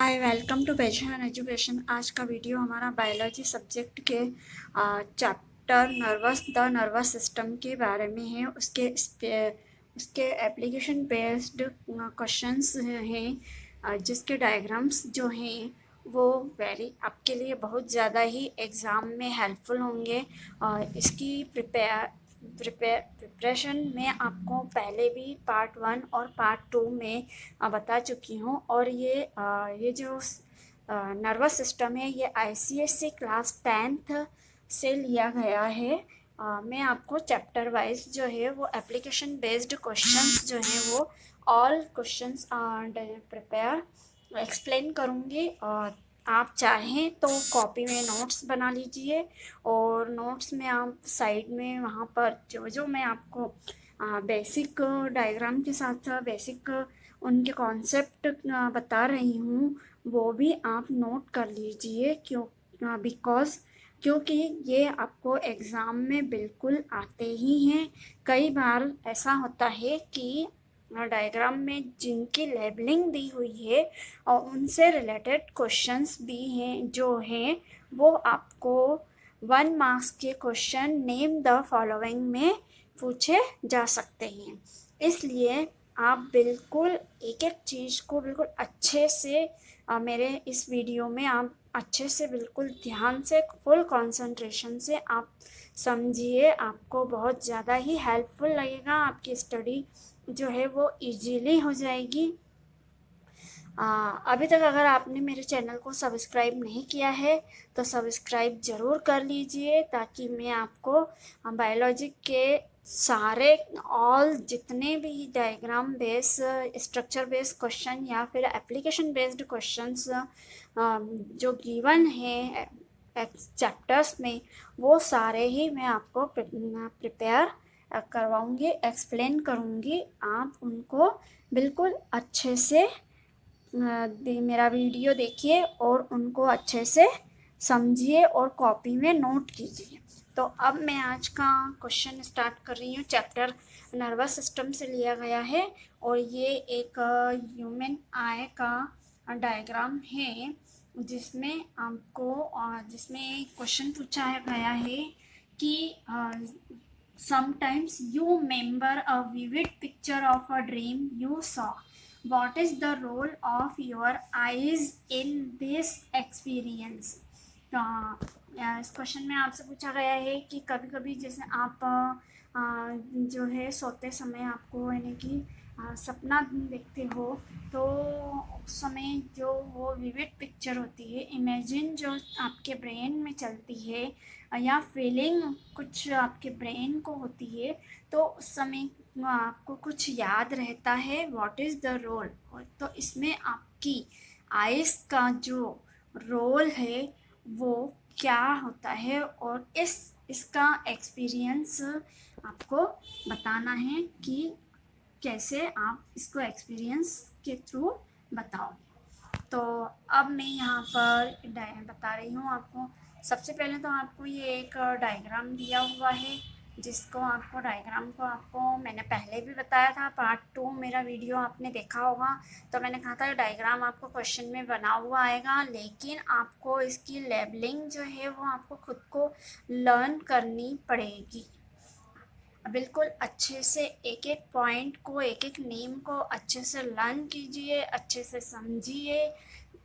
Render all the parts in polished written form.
Hi, welcome to passion education. आज का video हमारा बायोलॉजी सब्जेक्ट के चैप्टर नर्वस सिस्टम के बारे में है। उसके एप्लीकेशन बेस्ड क्वेश्चंस हैं, जिसके डायग्राम्स जो हैं वो आपके लिए बहुत ज़्यादा ही एग्ज़ाम में हेल्पफुल होंगे। और इसकी प्रिपरेशन में आपको पहले भी पार्ट 1 और पार्ट 2 में बता चुकी हूँ। और ये जो नर्वस सिस्टम है ये ICSE क्लास 10th से लिया गया है। मैं आपको चैप्टर वाइज जो है वो एप्लीकेशन बेस्ड क्वेश्चंस जो हैं वो ऑल क्वेश्चंस प्रिपेयर एक्सप्लेन करूँगी। और आप चाहें तो कॉपी में नोट्स बना लीजिए, और नोट्स में आप साइड में वहाँ पर जो जो मैं आपको बेसिक डायग्राम के साथ साथ बेसिक उनके कॉन्सेप्ट बता रही हूँ वो भी आप नोट कर लीजिए। क्योंकि ये आपको एग्ज़ाम में बिल्कुल आते ही हैं। कई बार ऐसा होता है कि डायग्राम में जिनकी लेबलिंग दी हुई है और उनसे रिलेटेड क्वेश्चंस भी हैं जो हैं वो आपको 1 मार्क्स के क्वेश्चन नेम द फॉलोइंग में पूछे जा सकते हैं। इसलिए आप बिल्कुल एक एक चीज़ को बिल्कुल अच्छे से मेरे इस वीडियो में आप अच्छे से बिल्कुल ध्यान से फुल कंसंट्रेशन से आप समझिए। आपको बहुत ज़्यादा ही हेल्पफुल लगेगा, आपकी स्टडी जो है वो इजीली हो जाएगी। अभी तक अगर आपने मेरे चैनल को सब्सक्राइब नहीं किया है तो सब्सक्राइब ज़रूर कर लीजिए, ताकि मैं आपको बायोलॉजी के सारे ऑल जितने भी diagram base structure based question या फिर एप्लीकेशन बेस्ड क्वेश्चंस जो गिवन है चैप्टर्स में वो सारे ही मैं आपको प्रिपेयर करवाऊंगी, एक्सप्लेन करूंगी। आप उनको बिल्कुल अच्छे से मेरा वीडियो देखिए और उनको अच्छे से समझिए और कॉपी में नोट कीजिए। तो अब मैं आज का क्वेश्चन स्टार्ट कर रही हूँ। चैप्टर नर्वस सिस्टम से लिया गया है और ये एक ह्यूमन आई का डायग्राम है, जिसमें क्वेश्चन पूछा गया है कि sometimes you remember a vivid picture of a dream you saw. What is the role of your eyes in this experience? तो इस क्वेश्चन में आपसे पूछा गया है कि कभी कभी जैसे आप जो है सोते समय आपको यानी कि सपना देखते हो, तो उस समय जो वो विविड पिक्चर होती है, इमेजिन जो आपके ब्रेन में चलती है या फीलिंग कुछ आपके ब्रेन को होती है, तो उस समय आपको कुछ याद रहता है। What is the role? तो इसमें आपकी आइज़ का जो रोल है वो क्या होता है, और इसका एक्सपीरियंस आपको बताना है कि कैसे आप इसको एक्सपीरियंस के थ्रू बताओगे। तो अब मैं यहाँ पर बता रही हूँ आपको। सबसे पहले तो आपको ये एक डायग्राम दिया हुआ है, जिसको आपको डायग्राम को आपको मैंने पहले भी बताया था, पार्ट 2 मेरा वीडियो आपने देखा होगा। तो मैंने कहा था डायग्राम आपको क्वेश्चन में बना हुआ आएगा, लेकिन आपको इसकी लेबलिंग जो है वो आपको खुद को लर्न करनी पड़ेगी। बिल्कुल अच्छे से एक एक पॉइंट को, एक एक नेम को अच्छे से लर्न कीजिए, अच्छे से समझिए।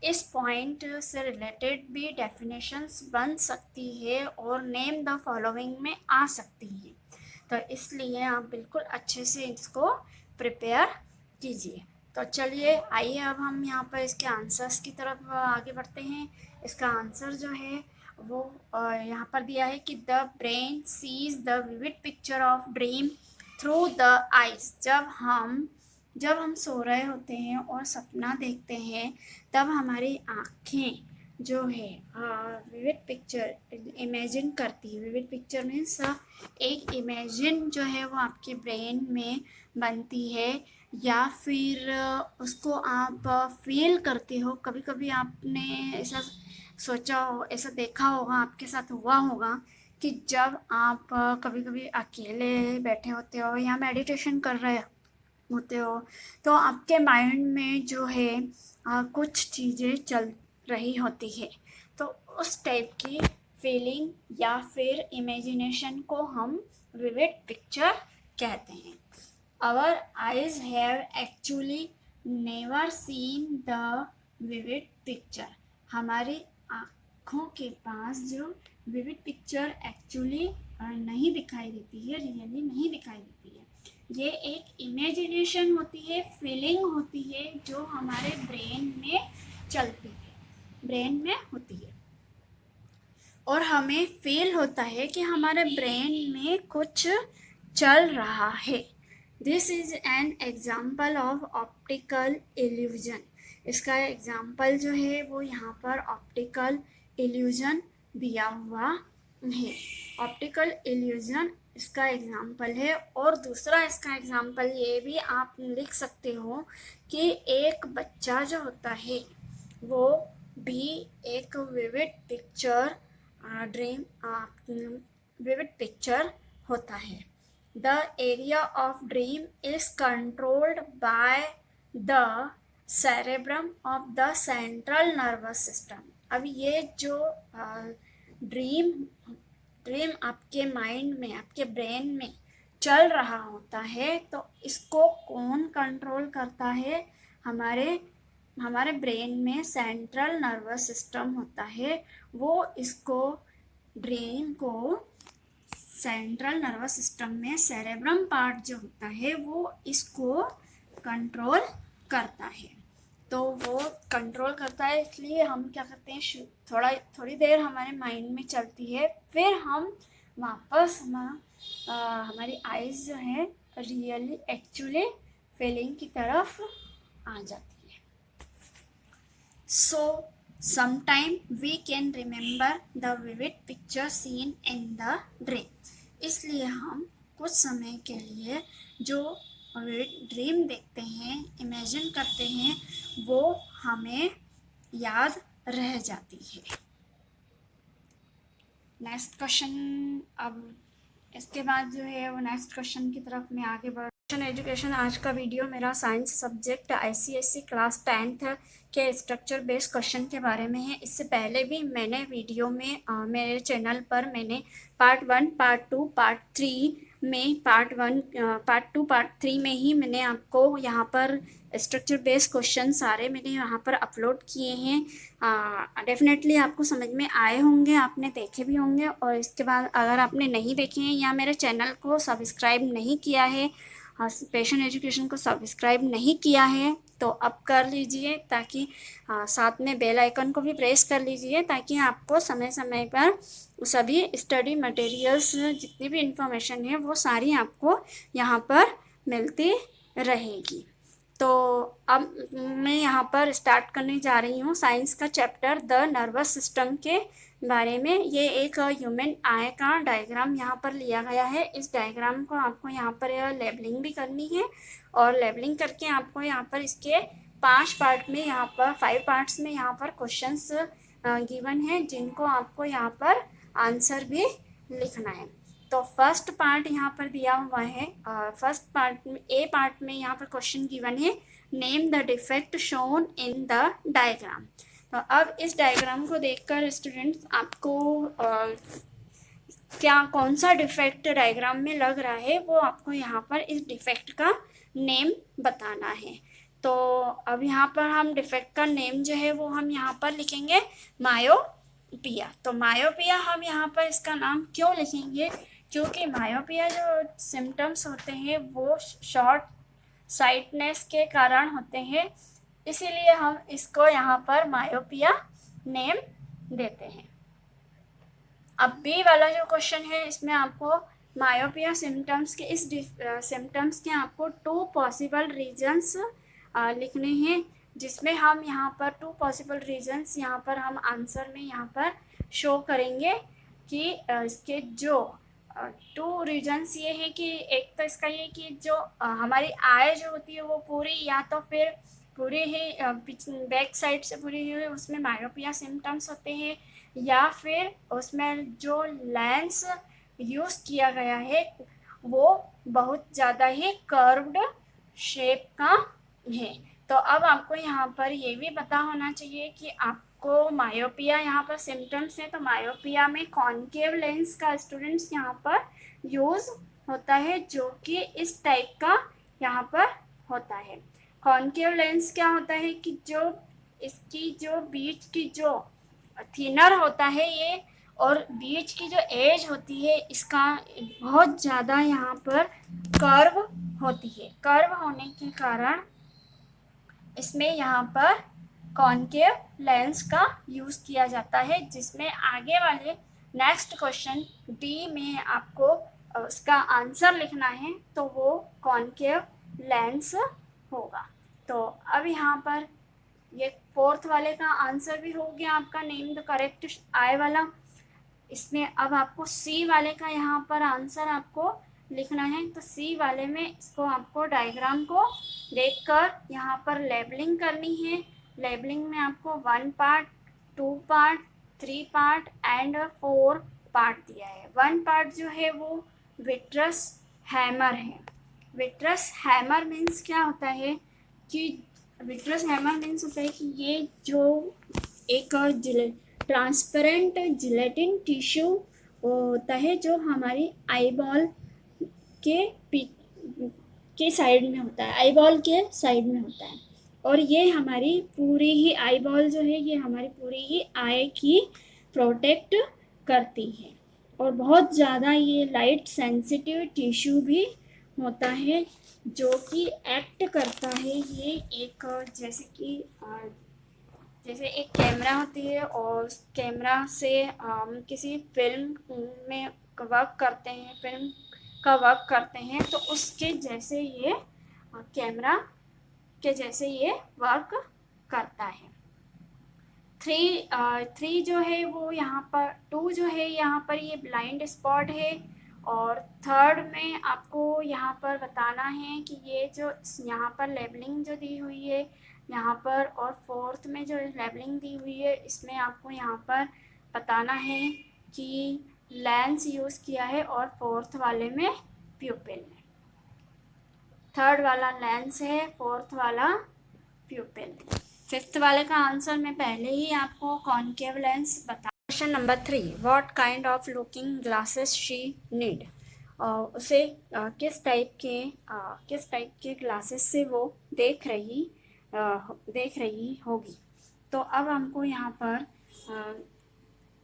इस पॉइंट से रिलेटेड भी डेफिनेशंस बन सकती है और नेम द फॉलोइंग में आ सकती है। तो इसलिए आप बिल्कुल अच्छे से इसको प्रिपेयर कीजिए। तो चलिए आइए अब हम यहाँ पर इसके आंसर्स की तरफ आगे बढ़ते हैं। इसका आंसर जो है वो यहाँ पर दिया है कि the brain sees the vivid picture of dream through the eyes. जब हम सो रहे होते हैं और सपना देखते हैं, तब हमारी आँखें जो है विविड पिक्चर इमेजिन करती है। विविड पिक्चर मीन्स एक इमेजिन जो है वो आपके ब्रेन में बनती है, या फिर उसको आप फील करते हो। कभी कभी आपने ऐसा सोचा हो, ऐसा देखा होगा, आपके साथ हुआ होगा कि जब आप कभी कभी अकेले बैठे होते हो या मेडिटेशन कर रहे होते हो तो आपके माइंड में जो है कुछ चीज़ें चल रही होती है, तो उस टाइप की फीलिंग या फिर इमेजिनेशन को हम विविड पिक्चर कहते हैं. Our eyes have actually never seen the vivid picture. हमारी आँखों के पास जो विविड पिक्चर एक्चुअली नहीं दिखाई देती है, रियली नहीं दिखाई देती है. ये एक इमेजिनेशन होती है, फीलिंग होती है जो हमारे ब्रेन में चलती है, ब्रेन में होती है, और हमें फील होता है कि हमारे ब्रेन में कुछ चल रहा है. This is an example of optical illusion. इसका एग्जाम्पल जो है वो यहाँ पर ऑप्टिकल इल्यूजन दिया हुआ है. ऑप्टिकल इल्यूजन इसका एग्जाम्पल है. और दूसरा इसका एग्जाम्पल ये भी आप लिख सकते हो कि एक बच्चा जो होता है वो भी एक विविड पिक्चर विविड पिक्चर होता है. The area of dream is controlled by the cerebrum of the central nervous system. अब ये जो ड्रीम आपके माइंड में, आपके ब्रेन में चल रहा होता है, तो इसको कौन कंट्रोल करता है? हमारे ब्रेन में सेंट्रल नर्वस सिस्टम होता है, वो इसको ड्रीम को सेंट्रल नर्वस सिस्टम में सेरेब्रम पार्ट जो होता है वो इसको कंट्रोल करता है. तो वो कंट्रोल करता है, इसलिए हम क्या करते हैं, थोड़ी देर हमारे माइंड में चलती है, फिर हम वापस हमारी आइज़ जो है रियली एक्चुअली फीलिंग की तरफ आ जाती है. सो sometime we can remember the vivid picture seen in the dream. इसलिए हम कुछ समय के लिए जो ड्रीम देखते हैं, इमेजिन करते हैं, वो हमें याद रह जाती है. Next question. अब इसके बाद जो है वो नेक्स्ट क्वेश्चन की तरफ मैं आगे बढ़. एजुकेशन आज का वीडियो मेरा science subject ICSE class 10th के स्ट्रक्चर बेस्ड क्वेश्चन के बारे में है. इससे पहले भी मैंने वीडियो में मेरे चैनल पर मैंने पार्ट 1, पार्ट 2, पार्ट 3 में पार्ट 1, पार्ट 2, पार्ट 3 में ही मैंने आपको यहाँ पर स्ट्रक्चर बेस्ड क्वेश्चन सारे मैंने यहाँ पर अपलोड किए हैं. डेफिनेटली आपको समझ में आए होंगे, आपने देखे भी होंगे. और इसके बाद अगर आपने नहीं देखे हैं या मेरे चैनल को सब्सक्राइब नहीं किया है, पैशन एजुकेशन को सब्सक्राइब नहीं किया है, तो अब कर लीजिए, ताकि साथ में बेल आइकन को भी प्रेस कर लीजिए, ताकि आपको समय समय पर सभी स्टडी मटेरियल्स, जितनी भी इंफॉर्मेशन है वो सारी आपको यहाँ पर मिलती रहेगी. तो अब मैं यहाँ पर स्टार्ट करने जा रही हूँ साइंस का चैप्टर द नर्वस सिस्टम के बारे में. ये एक ह्यूमन आई का डायग्राम यहाँ पर लिया गया है. इस डायग्राम को आपको यहाँ पर लेबलिंग भी करनी है, और लेबलिंग करके आपको यहाँ पर इसके 5 पार्ट में, यहाँ पर 5 पार्ट्स में यहाँ पर क्वेश्चंस गिवन है, जिनको आपको यहाँ पर आंसर भी लिखना है. तो फर्स्ट पार्ट यहाँ पर दिया हुआ है. फर्स्ट पार्ट में, ए पार्ट में यहाँ पर क्वेश्चन गिवन है, name the defect shown in the diagram. तो अब इस डायग्राम को देखकर स्टूडेंट्स आपको कौन सा डिफेक्ट डायग्राम में लग रहा है, वो आपको यहाँ पर इस डिफेक्ट का नेम बताना है. तो अब यहाँ पर हम डिफेक्ट का नेम जो है वो हम यहाँ पर लिखेंगे मायोपिया. तो मायोपिया हम यहाँ पर इसका नाम क्यों लिखेंगे, क्योंकि मायोपिया जो सिम्टम्स होते हैं वो शॉर्ट साइटनेस के कारण होते हैं, इसीलिए हम इसको यहाँ पर मायोपिया नेम देते हैं. अब बी वाला जो क्वेश्चन है, इसमें आपको मायोपिया सिम्टम्स के सिम्टम्स के आपको 2 पॉसिबल रीजन्स लिखने हैं, जिसमें हम यहाँ पर 2 पॉसिबल रीजन्स यहाँ पर हम आंसर में यहाँ पर शो करेंगे कि इसके जो 2 रीजन्स ये है कि एक तो इसका ये कि जो हमारी आई जो होती है वो पूरी, या तो फिर पूरी ही बैक साइड से पूरी हुई, उसमें मायोपिया सिम्टम्स होते हैं, या फिर उसमें जो लेंस यूज़ किया गया है वो बहुत ज़्यादा ही कर्व्ड शेप का है। तो अब आपको यहाँ पर ये भी पता होना चाहिए कि आपको मायोपिया यहाँ पर सिम्टम्स है, तो मायोपिया में कॉन्केव लेंस का स्टूडेंट्स यहाँ पर यूज होता है, जो कि इस टाइप का यहाँ पर होता है। कॉन्केव लेंस क्या होता है कि जो इसकी जो बीच की जो थिनर होता है ये, और बीच की जो एज होती है इसका बहुत ज़्यादा यहाँ पर कर्व होती है। कर्व होने के कारण इसमें यहाँ पर कॉन्केव लेंस का यूज़ किया जाता है, जिसमें आगे वाले नेक्स्ट क्वेश्चन डी में आपको उसका आंसर लिखना है, तो वो कॉन्केव लेंस होगा। तो अब यहाँ पर ये फोर्थ वाले का आंसर भी हो गया आपका, नेम द करेक्ट आई वाला। इसमें अब आपको सी वाले का यहाँ पर आंसर आपको लिखना है। तो सी वाले में इसको आपको डायग्राम को देखकर यहाँ पर लेबलिंग करनी है। लेबलिंग में आपको 1 part, 2 part, 3 part and 4 part दिया है। 1 पार्ट जो है वो विट्रस हैमर है। विट्रस हैमर मीन्स क्या होता है कि विट्रस हैमर मीन्स होता है कि ये जो एक ट्रांसपेरेंट जिलेटिन टिश्यू होता है जो हमारी आईबॉल के साइड में होता है, आईबॉल के साइड में होता है, और ये हमारी पूरी ही आईबॉल जो है ये हमारी पूरी ही आई की प्रोटेक्ट करती है, और बहुत ज़्यादा ये लाइट सेंसिटिव टिश्यू भी होता है, जो कि एक्ट करता है ये एक जैसे एक कैमरा होती है, और कैमरा से किसी फिल्म में वर्क करते हैं, फिल्म का वर्क करते हैं, तो उसके जैसे ये कैमरा के जैसे ये वर्क करता है। 3 जो है वो यहाँ पर 2 जो है यहाँ पर ये ब्लाइंड स्पॉट है, और 3rd में आपको यहाँ पर बताना है कि ये जो यहाँ पर लेबलिंग जो दी हुई है यहाँ पर, और 4th में जो लेबलिंग दी हुई है इसमें आपको यहाँ पर बताना है कि लेंस यूज़ किया है, और 4th वाले में प्यूपिल है। 3rd वाला लेंस है, 4th वाला प्यूपिल। 5th वाले का आंसर मैं पहले ही आपको कॉन्केव लेंस बता। Question number 3, what kind of looking glasses she need. उसे किस टाइप के ग्लासेस से वो देख रही होगी। तो अब हमको यहाँ पर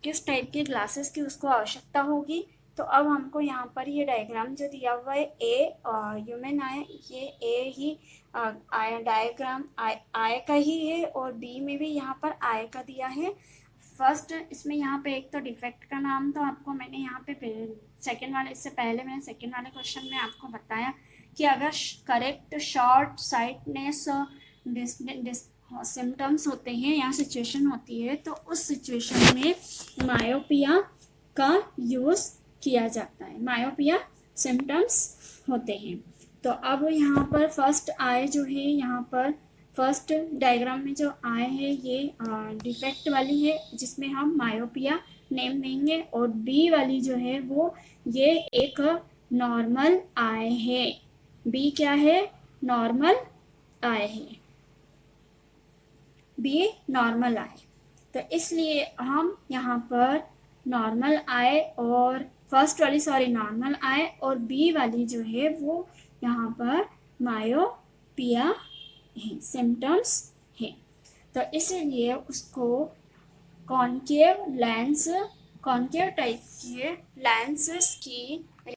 किस टाइप के ग्लासेस की उसको आवश्यकता होगी। तो अब हमको यहाँ पर ये डायग्राम जो दिया हुआ है ए ह्यूमन आई, ये ए ही डायग्राम आई का ही है, और बी में भी यहाँ पर आई का दिया है। फर्स्ट इसमें यहाँ पे एक तो डिफेक्ट का नाम तो आपको मैंने यहाँ पे सेकेंड वाले, इससे पहले मैंने सेकेंड वाले क्वेश्चन में आपको बताया कि अगर करेक्ट शॉर्ट साइटनेस सिम्टम्स होते हैं या सिचुएशन होती है, तो उस सिचुएशन में मायोपिया का यूज़ किया जाता है। मायोपिया सिम्टम्स होते हैं। तो अब यहाँ पर फर्स्ट आई जो है, यहाँ पर फर्स्ट डायग्राम में जो आई है ये डिफेक्ट वाली है, जिसमें हम मायोपिया नेम देंगे, और बी वाली जो है वो ये एक नॉर्मल आई है। बी क्या है? नॉर्मल आई है। बी नॉर्मल आई। तो इसलिए हम यहाँ पर नॉर्मल आई और फर्स्ट वाली नॉर्मल आई, और बी वाली जो है वो यहाँ पर मायोपिया है, सिम्टम्स है। तो इसलिए उसको कॉन्केव टाइप के लेंसेस की